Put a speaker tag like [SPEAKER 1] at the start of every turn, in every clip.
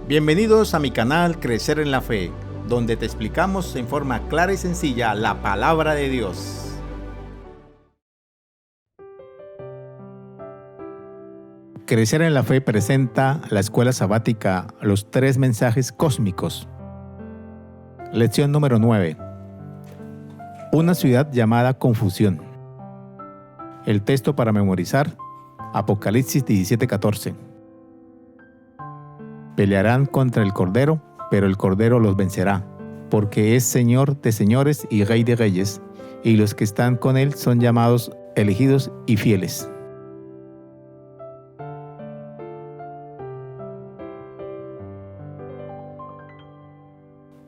[SPEAKER 1] Bienvenidos a mi canal Crecer en la Fe, donde te explicamos en forma clara y sencilla la palabra de Dios. Crecer en la Fe presenta la escuela sabática Los 3 mensajes cósmicos. Lección número 9. Una ciudad llamada confusión. El texto para memorizar, Apocalipsis 17:14. Pelearán contra el Cordero, pero el Cordero los vencerá, porque es Señor de señores y Rey de reyes, y los que están con él son llamados, elegidos y fieles.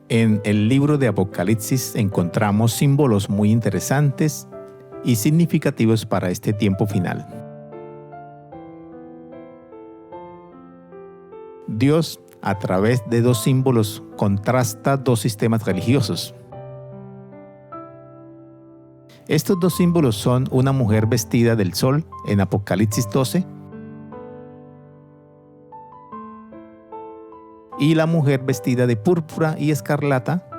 [SPEAKER 1] En el libro de Apocalipsis encontramos símbolos muy interesantes y significativos para este tiempo final. Dios, a través de 2 símbolos, contrasta 2 sistemas religiosos. Estos 2 símbolos son una mujer vestida del sol en Apocalipsis 12 y la mujer vestida de púrpura y escarlata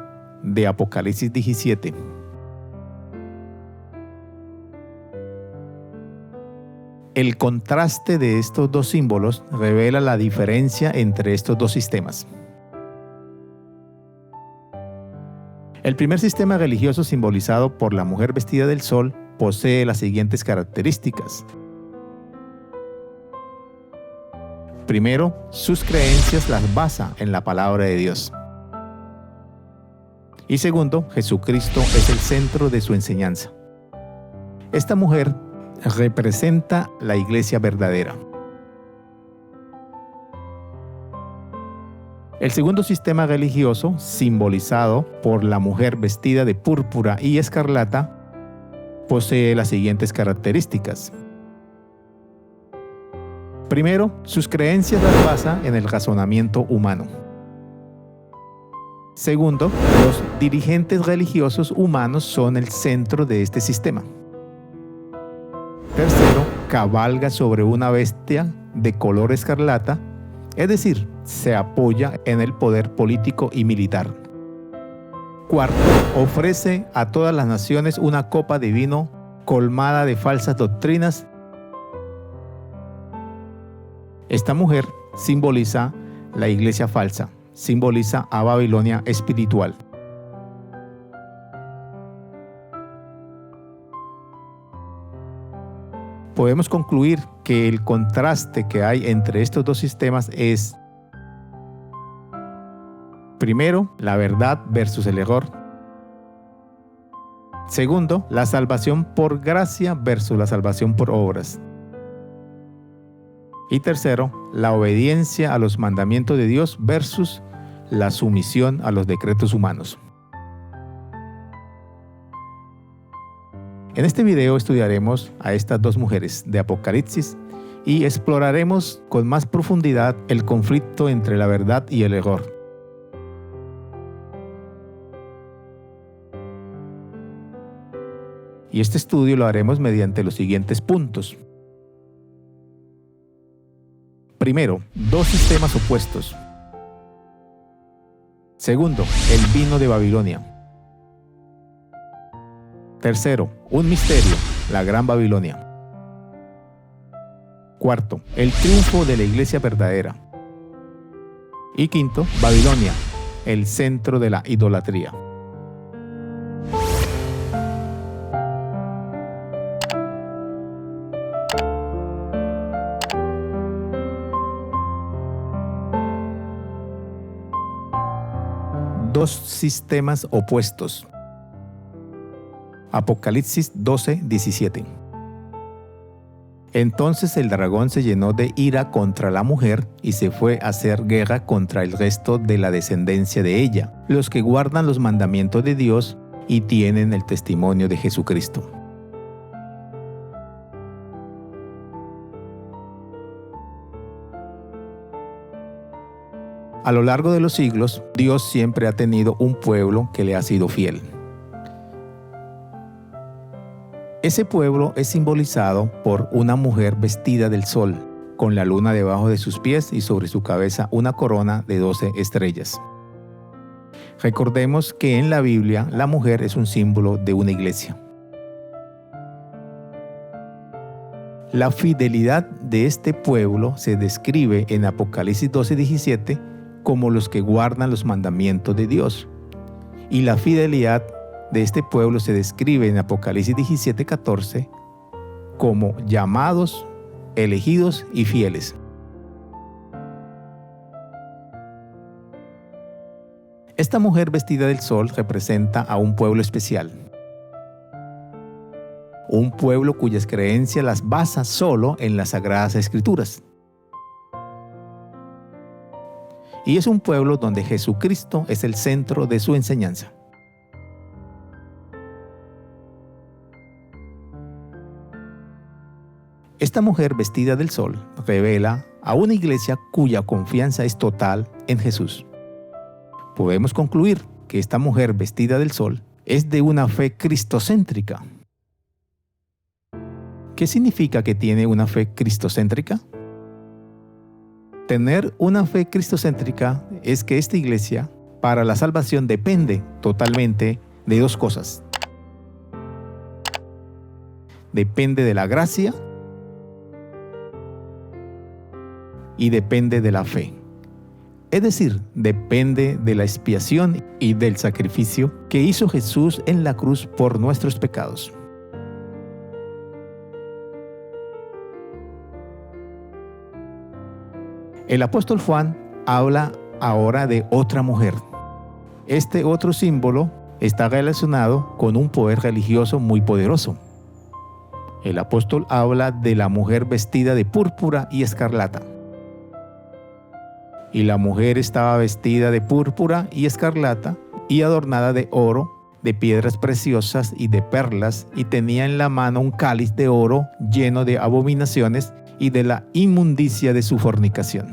[SPEAKER 1] de Apocalipsis 17. El contraste de estos 2 símbolos revela la diferencia entre estos 2 sistemas. El primer sistema religioso, simbolizado por la mujer vestida del sol, posee las siguientes características. Primero, sus creencias las basa en la palabra de Dios. Y segundo, Jesucristo es el centro de su enseñanza. Esta mujer representa la iglesia verdadera. El segundo sistema religioso, simbolizado por la mujer vestida de púrpura y escarlata, posee las siguientes características. Primero, sus creencias las basa en el razonamiento humano. Segundo, los dirigentes religiosos humanos son el centro de este sistema. Tercero, cabalga sobre una bestia de color escarlata, es decir, se apoya en el poder político y militar. Cuarto, ofrece a todas las naciones una copa de vino colmada de falsas doctrinas. Esta mujer simboliza la iglesia falsa, simboliza a Babilonia espiritual. Podemos concluir que el contraste que hay entre estos 2 sistemas es: primero, la verdad versus el error. Segundo, la salvación por gracia versus la salvación por obras. Y tercero, la obediencia a los mandamientos de Dios versus la sumisión a los decretos humanos. En este video estudiaremos a estas 2 mujeres de Apocalipsis y exploraremos con más profundidad el conflicto entre la verdad y el error. Y este estudio lo haremos mediante los siguientes puntos. Primero, 2 sistemas opuestos. Segundo, el vino de Babilonia. Tercero, un misterio, la Gran Babilonia. Cuarto, el triunfo de la iglesia verdadera. Y quinto, Babilonia, el centro de la idolatría. Dos sistemas opuestos. Apocalipsis 12:17. Entonces el dragón se llenó de ira contra la mujer y se fue a hacer guerra contra el resto de la descendencia de ella, los que guardan los mandamientos de Dios y tienen el testimonio de Jesucristo. A lo largo de los siglos, Dios siempre ha tenido un pueblo que le ha sido fiel. Ese pueblo es simbolizado por una mujer vestida del sol, con la luna debajo de sus pies y sobre su cabeza una corona de 12 estrellas. Recordemos que en la Biblia la mujer es un símbolo de una iglesia. La fidelidad de este pueblo se describe en Apocalipsis 12:17 como los que guardan los mandamientos de Dios. Y la fidelidad de este pueblo se describe en Apocalipsis 17:14 como llamados, elegidos y fieles. Esta mujer vestida del sol representa a un pueblo especial. Un pueblo cuyas creencias las basa solo en las Sagradas Escrituras. Y es un pueblo donde Jesucristo es el centro de su enseñanza. Esta mujer vestida del sol revela a una iglesia cuya confianza es total en Jesús. Podemos concluir que esta mujer vestida del sol es de una fe cristocéntrica. ¿Qué significa que tiene una fe cristocéntrica? Tener una fe cristocéntrica es que esta iglesia, para la salvación, depende totalmente de dos cosas. Depende de la gracia y depende de la fe. Es decir, depende de la expiación y del sacrificio que hizo Jesús en la cruz por nuestros pecados. El apóstol Juan habla ahora de otra mujer. Este otro símbolo está relacionado con un poder religioso muy poderoso. El apóstol habla de la mujer vestida de púrpura y escarlata. Y la mujer estaba vestida de púrpura y escarlata y adornada de oro, de piedras preciosas y de perlas, y tenía en la mano un cáliz de oro lleno de abominaciones y de la inmundicia de su fornicación.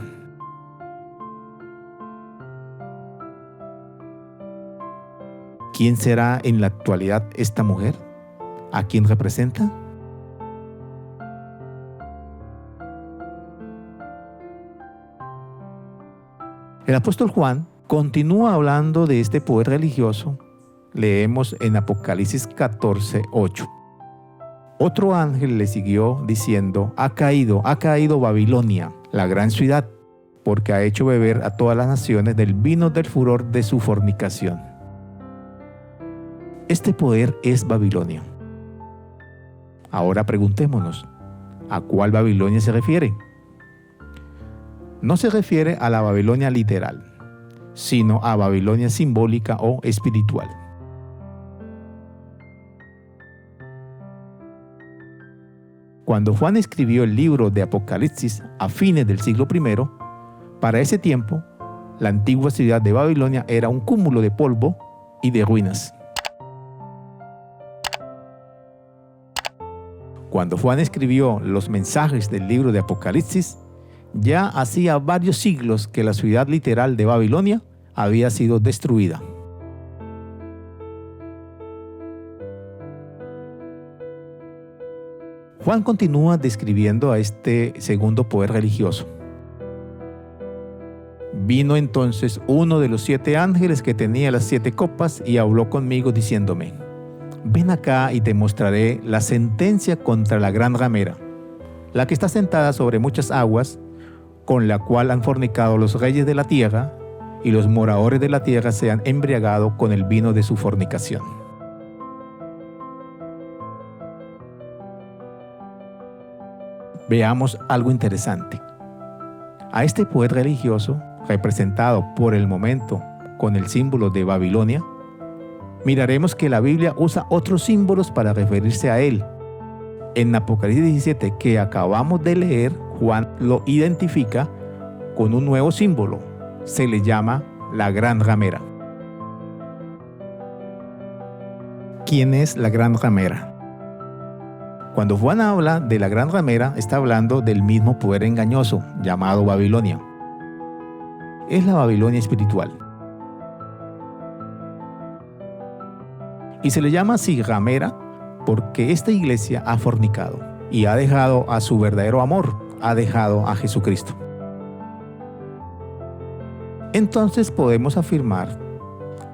[SPEAKER 1] ¿Quién será en la actualidad esta mujer? ¿A quién representa? El apóstol Juan continúa hablando de este poder religioso. Leemos en Apocalipsis 14:8. Otro ángel le siguió diciendo: ha caído Babilonia, la gran ciudad, porque ha hecho beber a todas las naciones del vino del furor de su fornicación. Este poder es Babilonia. Ahora preguntémonos, ¿a cuál Babilonia se refiere? No se refiere a la Babilonia literal, sino a Babilonia simbólica o espiritual. Cuando Juan escribió el libro de Apocalipsis a fines del siglo I, para ese tiempo, la antigua ciudad de Babilonia era un cúmulo de polvo y de ruinas. Cuando Juan escribió los mensajes del libro de Apocalipsis, ya hacía varios siglos que la ciudad literal de Babilonia había sido destruida. Juan continúa describiendo a este segundo poder religioso. Vino entonces uno de los 7 ángeles que tenía las 7 copas y habló conmigo diciéndome: ven acá y te mostraré la sentencia contra la gran ramera, la que está sentada sobre muchas aguas, con la cual han fornicado los reyes de la tierra, y los moradores de la tierra se han embriagado con el vino de su fornicación. Veamos algo interesante. A este poder religioso, representado por el momento con el símbolo de Babilonia, miraremos que la Biblia usa otros símbolos para referirse a él. En Apocalipsis 17, que acabamos de leer, Juan lo identifica con un nuevo símbolo. Se le llama la gran ramera. ¿Quién es la gran ramera? Cuando Juan habla de la gran ramera, está hablando del mismo poder engañoso llamado Babilonia. Es la Babilonia espiritual. Y se le llama así ramera porque esta iglesia ha fornicado y ha dejado a su verdadero amor, ha dejado a Jesucristo. Entonces podemos afirmar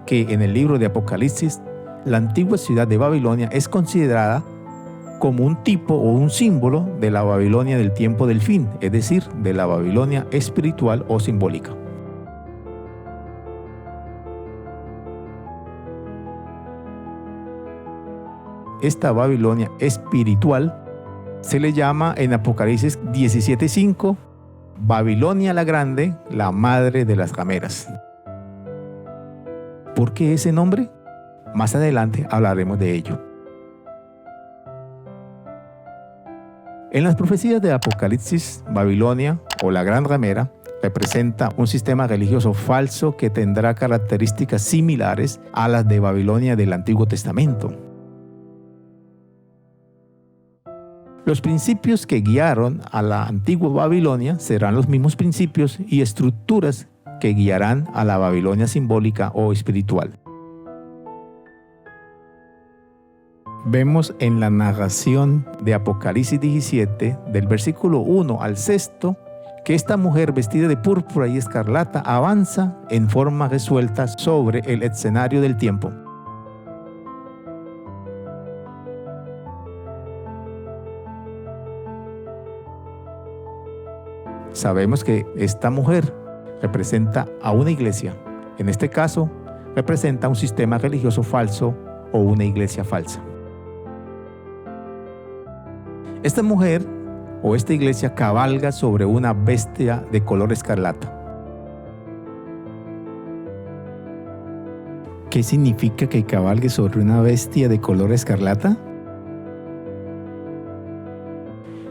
[SPEAKER 1] que en el libro de Apocalipsis, la antigua ciudad de Babilonia es considerada como un tipo o un símbolo de la Babilonia del tiempo del fin, es decir, de la Babilonia espiritual o simbólica. Esta Babilonia espiritual se le llama en Apocalipsis 17:5 Babilonia la Grande, la madre de las rameras. ¿Por qué ese nombre? Más adelante hablaremos de ello. En las profecías de Apocalipsis, Babilonia o la Gran Ramera representa un sistema religioso falso que tendrá características similares a las de Babilonia del Antiguo Testamento. Los principios que guiaron a la antigua Babilonia serán los mismos principios y estructuras que guiarán a la Babilonia simbólica o espiritual. Vemos en la narración de Apocalipsis 17, del versículo 1 al 6, que esta mujer vestida de púrpura y escarlata avanza en forma resuelta sobre el escenario del tiempo. Sabemos que esta mujer representa a una iglesia. En este caso, representa un sistema religioso falso o una iglesia falsa. Esta mujer o esta iglesia cabalga sobre una bestia de color escarlata. ¿Qué significa que cabalgue sobre una bestia de color escarlata?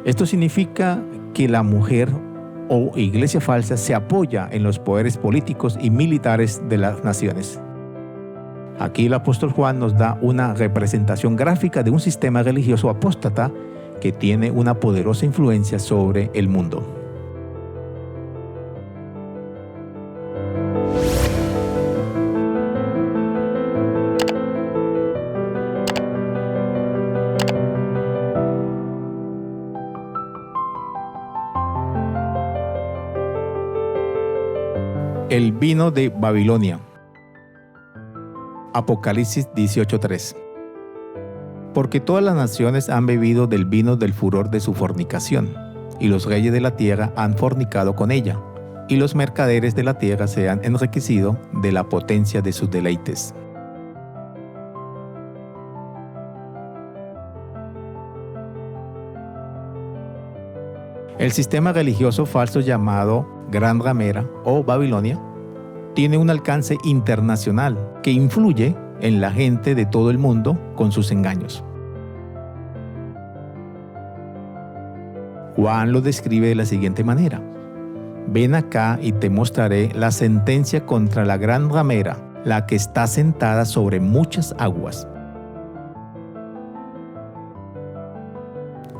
[SPEAKER 1] Esto significa que la mujer o iglesia falsa se apoya en los poderes políticos y militares de las naciones. Aquí el apóstol Juan nos da una representación gráfica de un sistema religioso apóstata que tiene una poderosa influencia sobre el mundo. El vino de Babilonia. Apocalipsis 18:3. Porque todas las naciones han bebido del vino del furor de su fornicación, y los reyes de la tierra han fornicado con ella, y los mercaderes de la tierra se han enriquecido de la potencia de sus deleites. El sistema religioso falso llamado Gran Ramera o Babilonia tiene un alcance internacional que influye en la gente de todo el mundo con sus engaños. Juan lo describe de la siguiente manera: ven acá y te mostraré la sentencia contra la gran ramera, la que está sentada sobre muchas aguas.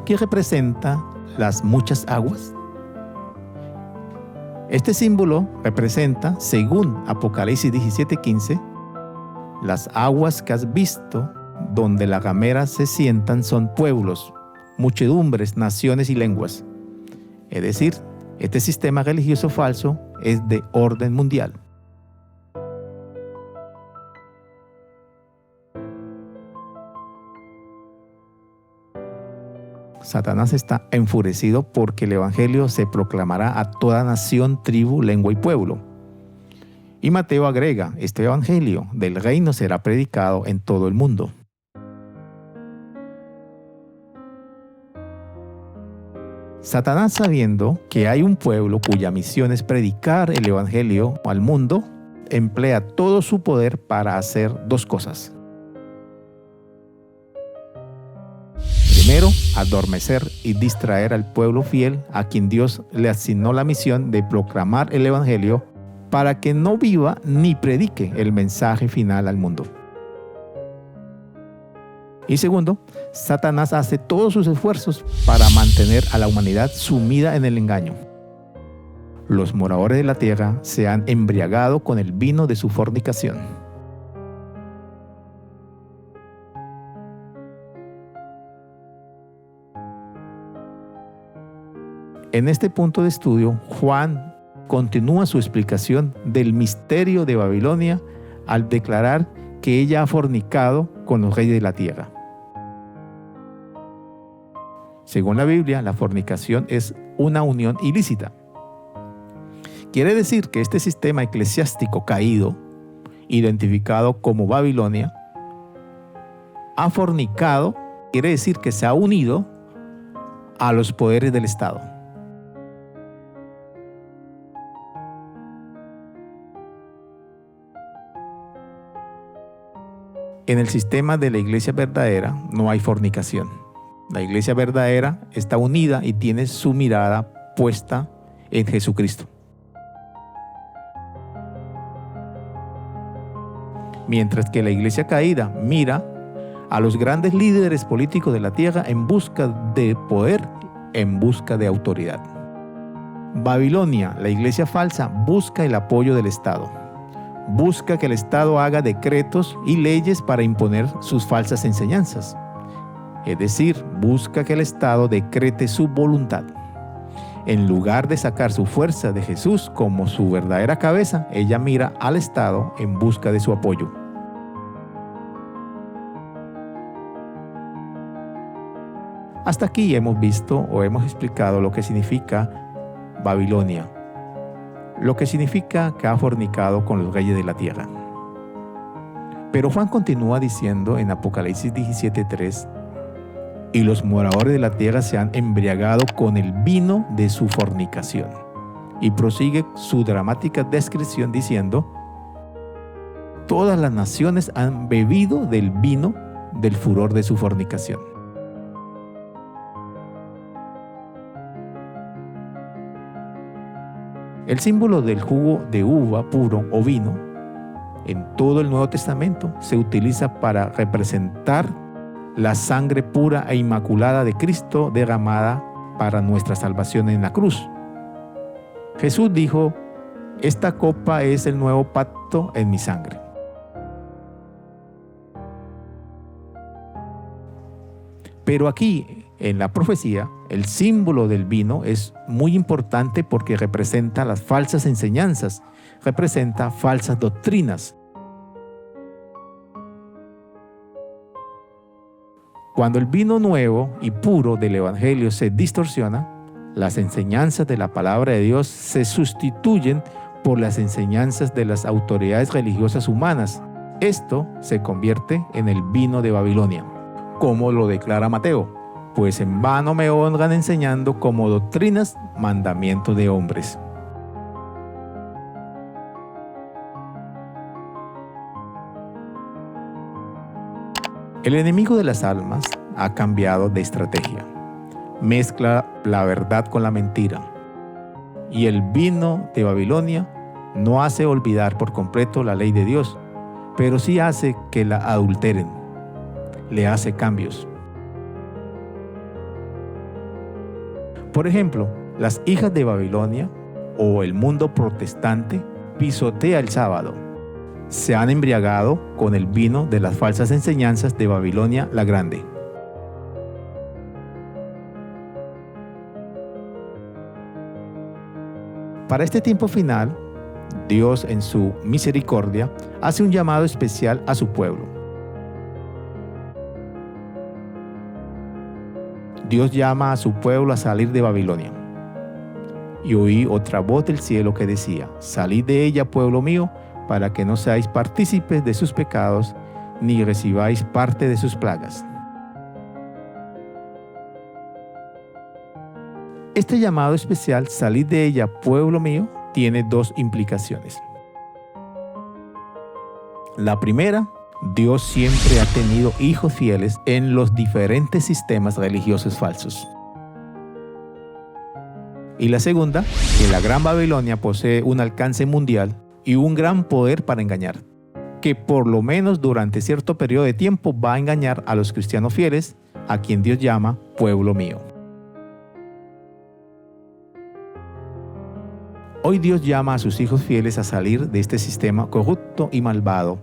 [SPEAKER 1] ¿Qué representa las muchas aguas? Este símbolo representa, según Apocalipsis 17:15, las aguas que has visto donde las rameras se sientan son pueblos, muchedumbres, naciones y lenguas. Es decir, este sistema religioso falso es de orden mundial. Satanás está enfurecido porque el evangelio se proclamará a toda nación, tribu, lengua y pueblo. Y Mateo agrega: este evangelio del reino será predicado en todo el mundo. Satanás, sabiendo que hay un pueblo cuya misión es predicar el evangelio al mundo, emplea todo su poder para hacer dos cosas. Primero, adormecer y distraer al pueblo fiel a quien Dios le asignó la misión de proclamar el evangelio, para que no viva ni predique el mensaje final al mundo. Y segundo, Satanás hace todos sus esfuerzos para mantener a la humanidad sumida en el engaño. Los moradores de la tierra se han embriagado con el vino de su fornicación. En este punto de estudio, Juan continúa su explicación del misterio de Babilonia al declarar que ella ha fornicado con los reyes de la tierra. Según la Biblia, la fornicación es una unión ilícita. Quiere decir que este sistema eclesiástico caído, identificado como Babilonia, ha fornicado, quiere decir que se ha unido a los poderes del Estado. En el sistema de la iglesia verdadera no hay fornicación. La iglesia verdadera está unida y tiene su mirada puesta en Jesucristo. Mientras que la iglesia caída mira a los grandes líderes políticos de la tierra en busca de poder, en busca de autoridad. Babilonia, la iglesia falsa, busca el apoyo del Estado. Busca que el Estado haga decretos y leyes para imponer sus falsas enseñanzas. Es decir, busca que el Estado decrete su voluntad. En lugar de sacar su fuerza de Jesús como su verdadera cabeza, ella mira al Estado en busca de su apoyo. Hasta aquí hemos visto o hemos explicado lo que significa Babilonia, lo que significa que ha fornicado con los reyes de la tierra. Pero Juan continúa diciendo en Apocalipsis 17:3, y los moradores de la tierra se han embriagado con el vino de su fornicación. Y prosigue su dramática descripción diciendo, todas las naciones han bebido del vino del furor de su fornicación. El símbolo del jugo de uva puro o vino en todo el Nuevo Testamento se utiliza para representar la sangre pura e inmaculada de Cristo derramada para nuestra salvación en la cruz. Jesús dijo, esta copa es el nuevo pacto en mi sangre. Pero aquí, en la profecía, el símbolo del vino es muy importante porque representa las falsas enseñanzas, representa falsas doctrinas. Cuando el vino nuevo y puro del Evangelio se distorsiona, las enseñanzas de la palabra de Dios se sustituyen por las enseñanzas de las autoridades religiosas humanas. Esto se convierte en el vino de Babilonia, como lo declara Mateo, pues en vano me honran enseñando como doctrinas mandamientos de hombres. El enemigo de las almas ha cambiado de estrategia. Mezcla la verdad con la mentira. Y el vino de Babilonia no hace olvidar por completo la ley de Dios, pero sí hace que la adulteren. Le hace cambios. Por ejemplo, las hijas de Babilonia o el mundo protestante pisotea el sábado. Se han embriagado con el vino de las falsas enseñanzas de Babilonia la Grande. Para este tiempo final, Dios en su misericordia hace un llamado especial a su pueblo. Dios llama a su pueblo a salir de Babilonia. Y oí otra voz del cielo que decía, salid de ella, pueblo mío, para que no seáis partícipes de sus pecados, ni recibáis parte de sus plagas. Este llamado especial, salid de ella, pueblo mío, tiene dos implicaciones. La primera, Dios siempre ha tenido hijos fieles en los diferentes sistemas religiosos falsos. Y la segunda, que la Gran Babilonia posee un alcance mundial y un gran poder para engañar, que por lo menos durante cierto periodo de tiempo va a engañar a los cristianos fieles, a quien Dios llama pueblo mío. Hoy Dios llama a sus hijos fieles a salir de este sistema corrupto y malvado,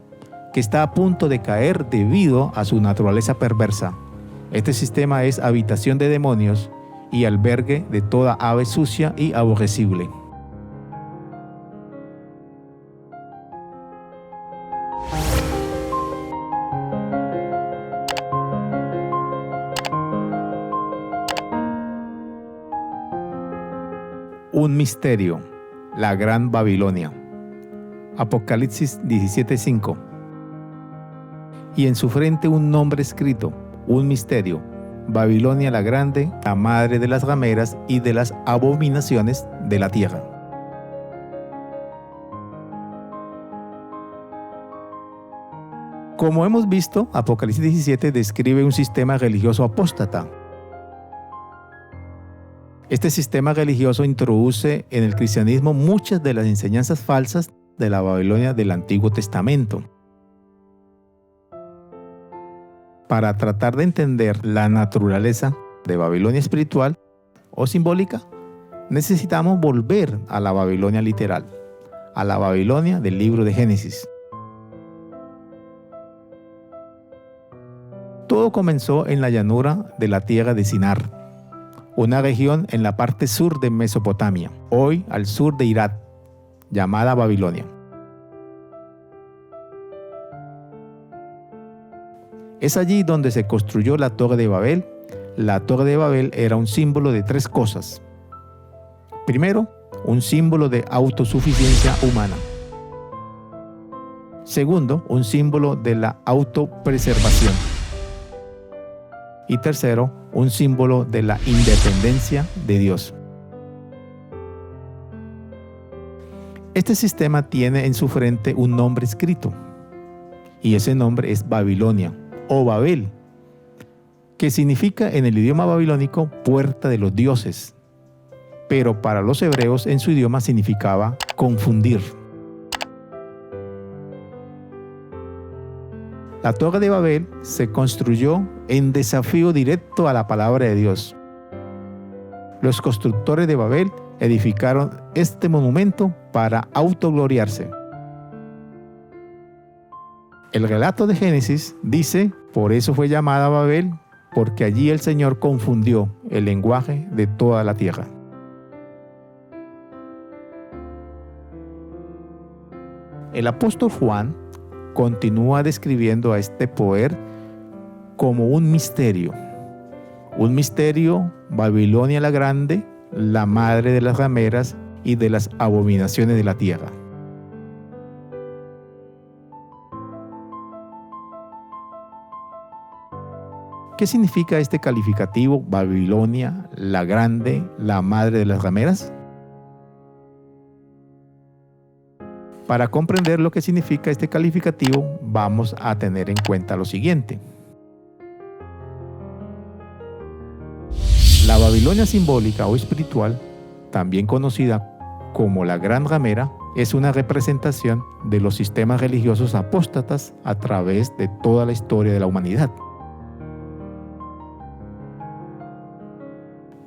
[SPEAKER 1] que está a punto de caer debido a su naturaleza perversa. Este sistema es habitación de demonios y albergue de toda ave sucia y aborrecible. Un misterio, la Gran Babilonia. Apocalipsis 17:5. Y en su frente un nombre escrito, un misterio, Babilonia la Grande, la madre de las rameras y de las abominaciones de la tierra. Como hemos visto, Apocalipsis 17 describe un sistema religioso apóstata. Este sistema religioso introduce en el cristianismo muchas de las enseñanzas falsas de la Babilonia del Antiguo Testamento. Para tratar de entender la naturaleza de Babilonia espiritual o simbólica, necesitamos volver a la Babilonia literal, a la Babilonia del libro de Génesis. Todo comenzó en la llanura de la tierra de Sinar, una región en la parte sur de Mesopotamia, hoy al sur de Irak, llamada Babilonia. Es allí donde se construyó la Torre de Babel. La Torre de Babel era un símbolo de tres cosas. Primero, un símbolo de autosuficiencia humana. Segundo, un símbolo de la autopreservación. Y tercero, un símbolo de la independencia de Dios. Este sistema tiene en su frente un nombre escrito, y ese nombre es Babilonia o Babel, que significa en el idioma babilónico puerta de los dioses, pero para los hebreos en su idioma significaba confundir. La Torre de Babel se construyó en desafío directo a la palabra de Dios. Los constructores de Babel edificaron este monumento para autogloriarse. El relato de Génesis dice, por eso fue llamada Babel, porque allí el Señor confundió el lenguaje de toda la tierra. El apóstol Juan continúa describiendo a este poder como un misterio. Un misterio, Babilonia la Grande, la madre de las rameras y de las abominaciones de la tierra. ¿Qué significa este calificativo Babilonia la Grande, la madre de las rameras? Para comprender lo que significa este calificativo, vamos a tener en cuenta lo siguiente. La Babilonia simbólica o espiritual, también conocida como la Gran Ramera, es una representación de los sistemas religiosos apóstatas a través de toda la historia de la humanidad.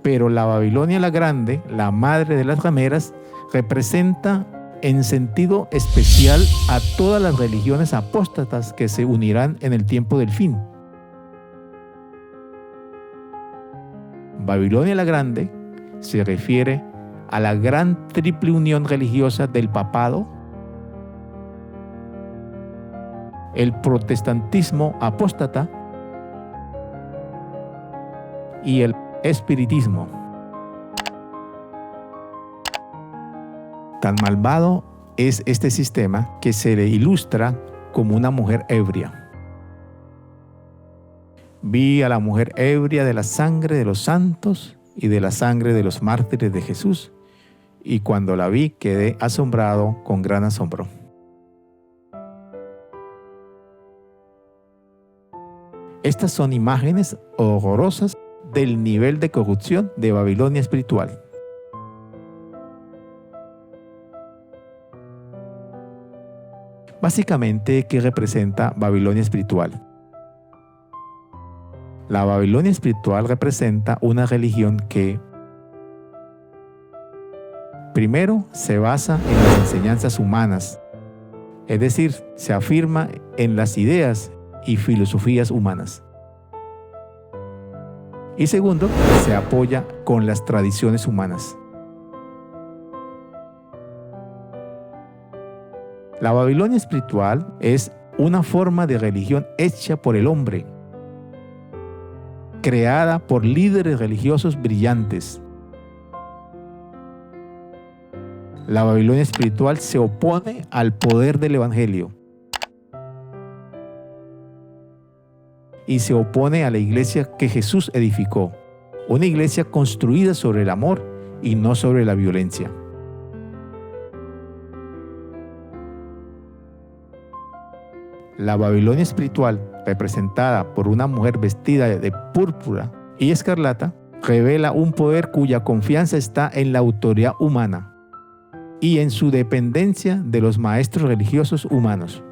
[SPEAKER 1] Pero la Babilonia la Grande, la madre de las rameras, representa en sentido especial a todas las religiones apóstatas que se unirán en el tiempo del fin. Babilonia la Grande se refiere a la gran triple unión religiosa del papado, el protestantismo apóstata y el espiritismo. Tan malvado es este sistema que se le ilustra como una mujer ebria. Vi a la mujer ebria de la sangre de los santos y de la sangre de los mártires de Jesús, y cuando la vi quedé asombrado con gran asombro. Estas son imágenes horrorosas del nivel de corrupción de Babilonia espiritual. Básicamente, ¿qué representa Babilonia espiritual? La Babilonia espiritual representa una religión que, primero, se basa en las enseñanzas humanas, es decir, se afirma en las ideas y filosofías humanas. Y segundo, se apoya con las tradiciones humanas. La Babilonia espiritual es una forma de religión hecha por el hombre, creada por líderes religiosos brillantes. La Babilonia espiritual se opone al poder del Evangelio y se opone a la iglesia que Jesús edificó, una iglesia construida sobre el amor y no sobre la violencia. La Babilonia espiritual, representada por una mujer vestida de púrpura y escarlata, revela un poder cuya confianza está en la autoridad humana y en su dependencia de los maestros religiosos humanos.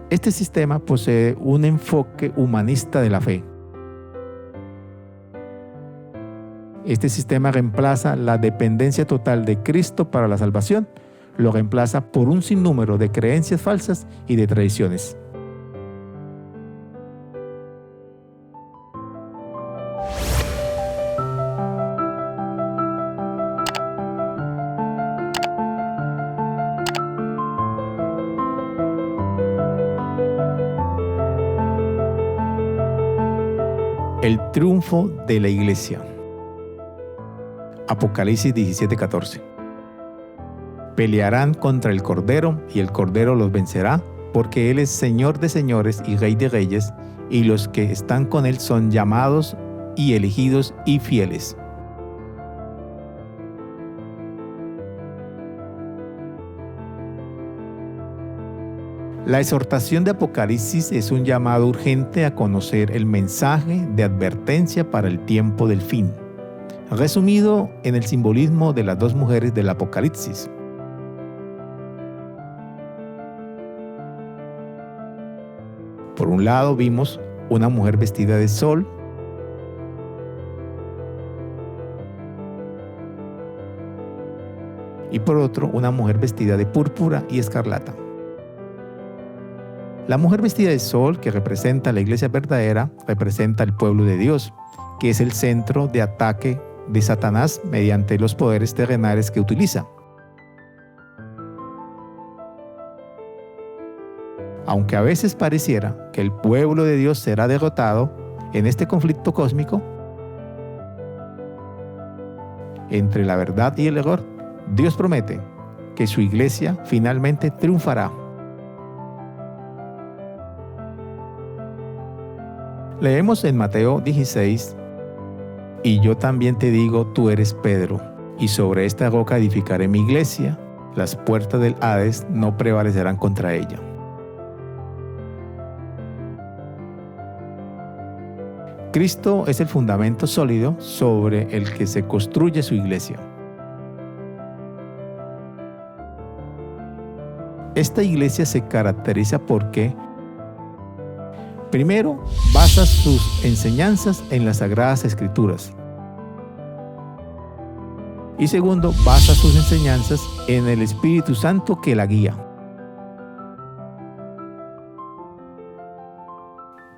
[SPEAKER 1] Este sistema posee un enfoque humanista de la fe. Este sistema reemplaza la dependencia total de Cristo para la salvación, lo reemplaza por un sinnúmero de creencias falsas y de tradiciones. El triunfo de la iglesia. Apocalipsis 17:14. Pelearán contra el Cordero y el Cordero los vencerá, porque Él es Señor de señores y Rey de reyes, y los que están con Él son llamados y elegidos y fieles. La exhortación de Apocalipsis es un llamado urgente a conocer el mensaje de advertencia para el tiempo del fin, resumido en el simbolismo de las dos mujeres del Apocalipsis. Por un lado vimos una mujer vestida de sol, y por otro una mujer vestida de púrpura y escarlata. La mujer vestida de sol, que representa a la iglesia verdadera, representa al pueblo de Dios, que es el centro de ataque de Satanás mediante los poderes terrenales que utiliza. Aunque a veces pareciera que el pueblo de Dios será derrotado en este conflicto cósmico entre la verdad y el error, Dios promete que su iglesia finalmente triunfará. Leemos en Mateo 16: y yo también te digo, tú eres Pedro, y sobre esta roca edificaré mi iglesia, las puertas del Hades no prevalecerán contra ella. Cristo es el fundamento sólido sobre el que se construye su iglesia. Esta iglesia se caracteriza porque, primero, basa sus enseñanzas en las Sagradas Escrituras. Y segundo, basa sus enseñanzas en el Espíritu Santo que la guía.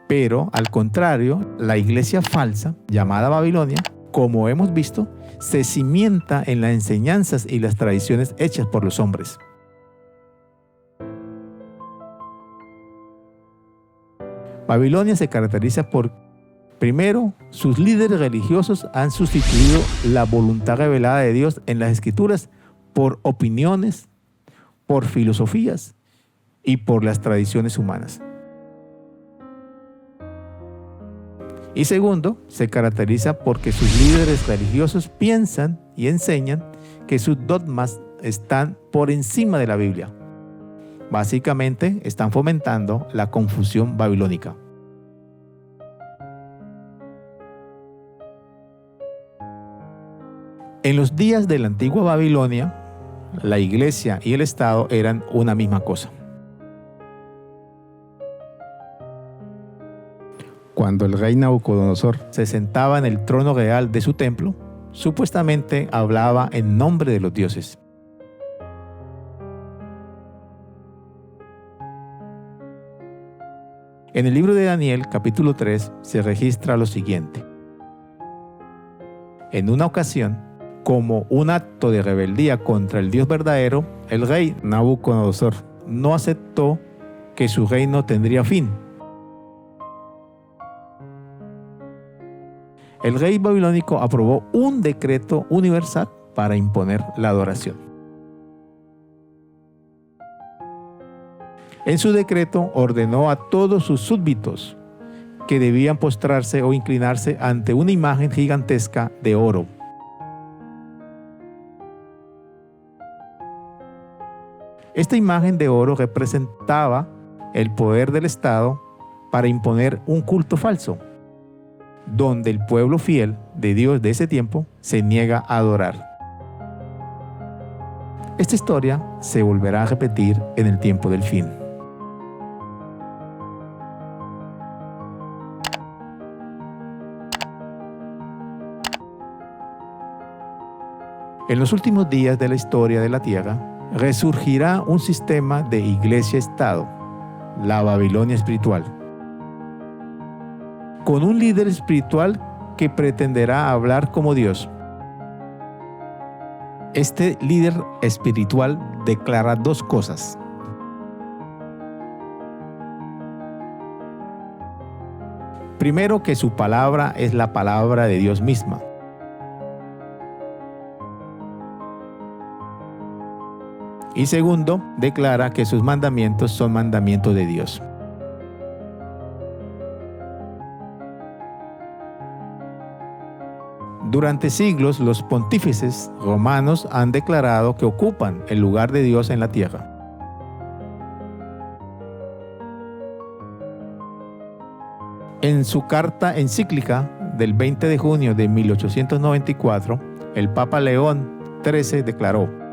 [SPEAKER 1] Pero, al contrario, la iglesia falsa, llamada Babilonia, como hemos visto, se cimienta en las enseñanzas y las tradiciones hechas por los hombres. Babilonia se caracteriza por, primero, sus líderes religiosos han sustituido la voluntad revelada de Dios en las Escrituras por opiniones, por filosofías y por las tradiciones humanas. Y segundo, se caracteriza porque sus líderes religiosos piensan y enseñan que sus dogmas están por encima de la Biblia. Básicamente, están fomentando la confusión babilónica. En los días de la antigua Babilonia, la iglesia y el Estado eran una misma cosa. Cuando el rey Nabucodonosor se sentaba en el trono real de su templo, supuestamente hablaba en nombre de los dioses. En el libro de Daniel, capítulo 3, se registra lo siguiente. En una ocasión, como un acto de rebeldía contra el Dios verdadero, el rey Nabucodonosor no aceptó que su reino tendría fin. El rey babilónico aprobó un decreto universal para imponer la adoración. En su decreto ordenó a todos sus súbditos que debían postrarse o inclinarse ante una imagen gigantesca de oro. Esta imagen de oro representaba el poder del Estado para imponer un culto falso, donde el pueblo fiel de Dios de ese tiempo se niega a adorar. Esta historia se volverá a repetir en el tiempo del fin. En los últimos días de la historia de la tierra, resurgirá un sistema de iglesia-estado, la Babilonia espiritual, con un líder espiritual que pretenderá hablar como Dios. Este líder espiritual declara dos cosas. Primero, que su palabra es la palabra de Dios misma. Y segundo, declara que sus mandamientos son mandamientos de Dios. Durante siglos, los pontífices romanos han declarado que ocupan el lugar de Dios en la tierra. En su carta encíclica del 20 de junio de 1894, el Papa León XIII declaró: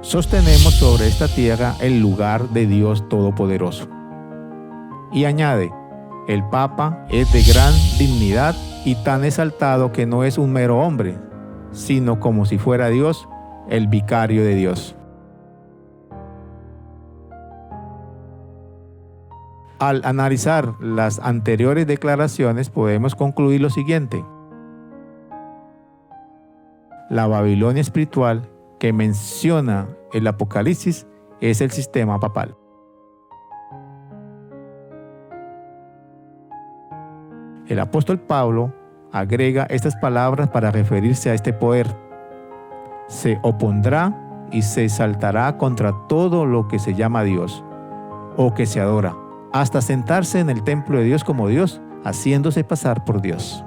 [SPEAKER 1] sostenemos sobre esta tierra el lugar de Dios Todopoderoso. Y añade: el Papa es de gran dignidad y tan exaltado que no es un mero hombre, sino como si fuera Dios, el vicario de Dios. Al analizar las anteriores declaraciones podemos concluir lo siguiente. La Babilonia espiritual que menciona el Apocalipsis es el sistema papal. El apóstol Pablo agrega estas palabras para referirse a este poder. Se opondrá y se exaltará contra todo lo que se llama Dios o que se adora, hasta sentarse en el templo de Dios como Dios, haciéndose pasar por Dios.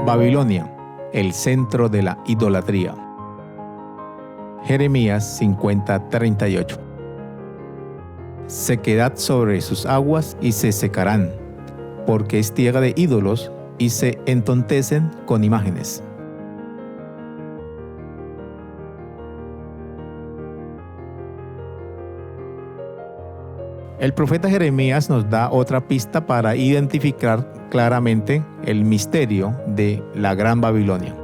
[SPEAKER 1] Babilonia, el centro de la idolatría. Jeremías 50:38. Sequedad sobre sus aguas y se secarán, porque es tierra de ídolos y se entontecen con imágenes. El profeta Jeremías nos da otra pista para identificar claramente el misterio de la Gran Babilonia.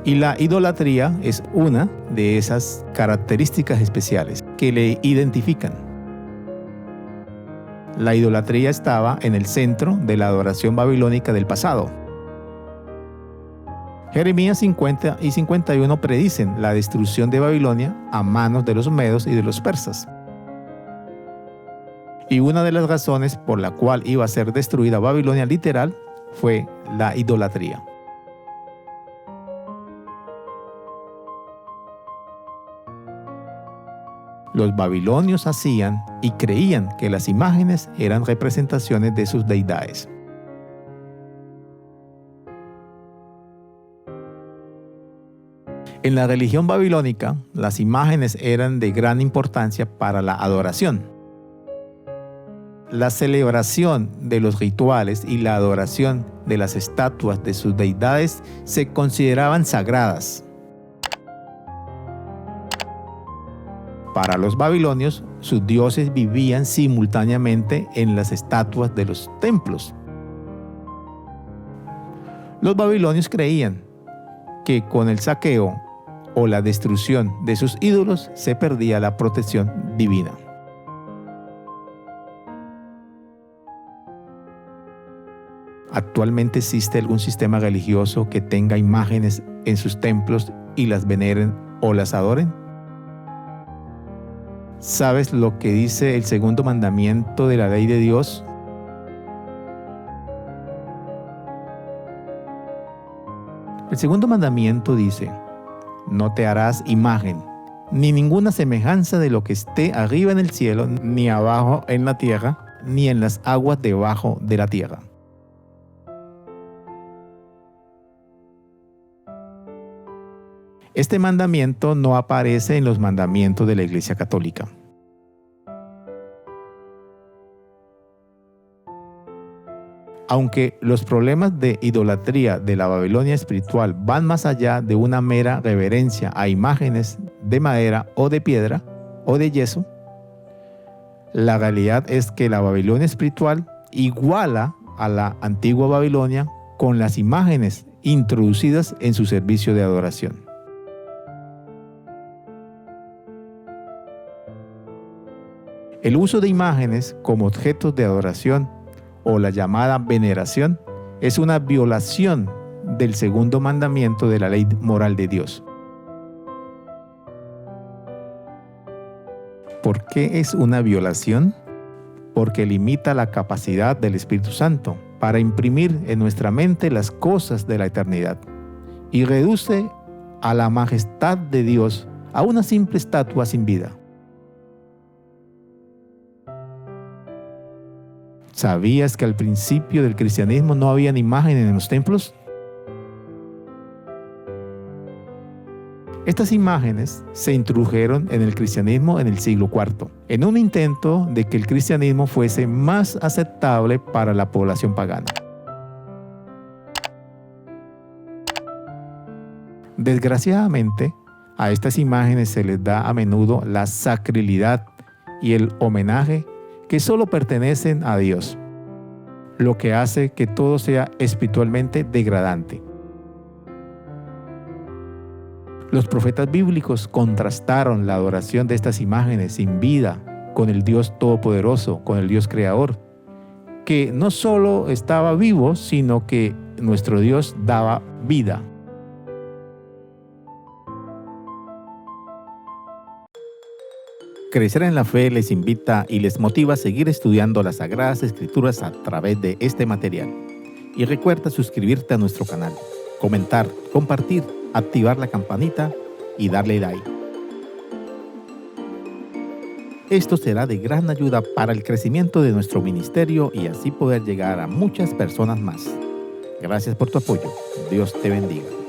[SPEAKER 1] Y la idolatría es una de esas características especiales que le identifican. La idolatría estaba en el centro de la adoración babilónica del pasado. Jeremías 50 y 51 predicen la destrucción de Babilonia a manos de los medos y de los persas. Y una de las razones por la cual iba a ser destruida Babilonia literal fue la idolatría. Los babilonios hacían y creían que las imágenes eran representaciones de sus deidades. En la religión babilónica, las imágenes eran de gran importancia para la adoración. La celebración de los rituales y la adoración de las estatuas de sus deidades se consideraban sagradas. Para los babilonios, sus dioses vivían simultáneamente en las estatuas de los templos. Los babilonios creían que con el saqueo o la destrucción de sus ídolos se perdía la protección divina. ¿Actualmente existe algún sistema religioso que tenga imágenes en sus templos y las veneren o las adoren? ¿Sabes lo que dice el segundo mandamiento de la ley de Dios? El segundo mandamiento dice: no te harás imagen, ni ninguna semejanza de lo que esté arriba en el cielo, ni abajo en la tierra, ni en las aguas debajo de la tierra. Este mandamiento no aparece en los mandamientos de la Iglesia Católica. Aunque los problemas de idolatría de la Babilonia espiritual van más allá de una mera reverencia a imágenes de madera o de piedra o de yeso, la realidad es que la Babilonia espiritual iguala a la antigua Babilonia con las imágenes introducidas en su servicio de adoración. El uso de imágenes como objetos de adoración o la llamada veneración es una violación del segundo mandamiento de la ley moral de Dios. ¿Por qué es una violación? Porque limita la capacidad del Espíritu Santo para imprimir en nuestra mente las cosas de la eternidad y reduce a la majestad de Dios a una simple estatua sin vida. ¿Sabías que al principio del cristianismo no habían imágenes en los templos? Estas imágenes se introdujeron en el cristianismo en el siglo IV, en un intento de que el cristianismo fuese más aceptable para la población pagana. Desgraciadamente, a estas imágenes se les da a menudo la sacralidad y el homenaje que solo pertenecen a Dios, lo que hace que todo sea espiritualmente degradante. Los profetas bíblicos contrastaron la adoración de estas imágenes sin vida con el Dios Todopoderoso, con el Dios Creador, que no solo estaba vivo, sino que nuestro Dios daba vida. Crecer en la Fe les invita y les motiva a seguir estudiando las Sagradas Escrituras a través de este material. Y recuerda suscribirte a nuestro canal, comentar, compartir, activar la campanita y darle like. Esto será de gran ayuda para el crecimiento de nuestro ministerio y así poder llegar a muchas personas más. Gracias por tu apoyo. Dios te bendiga.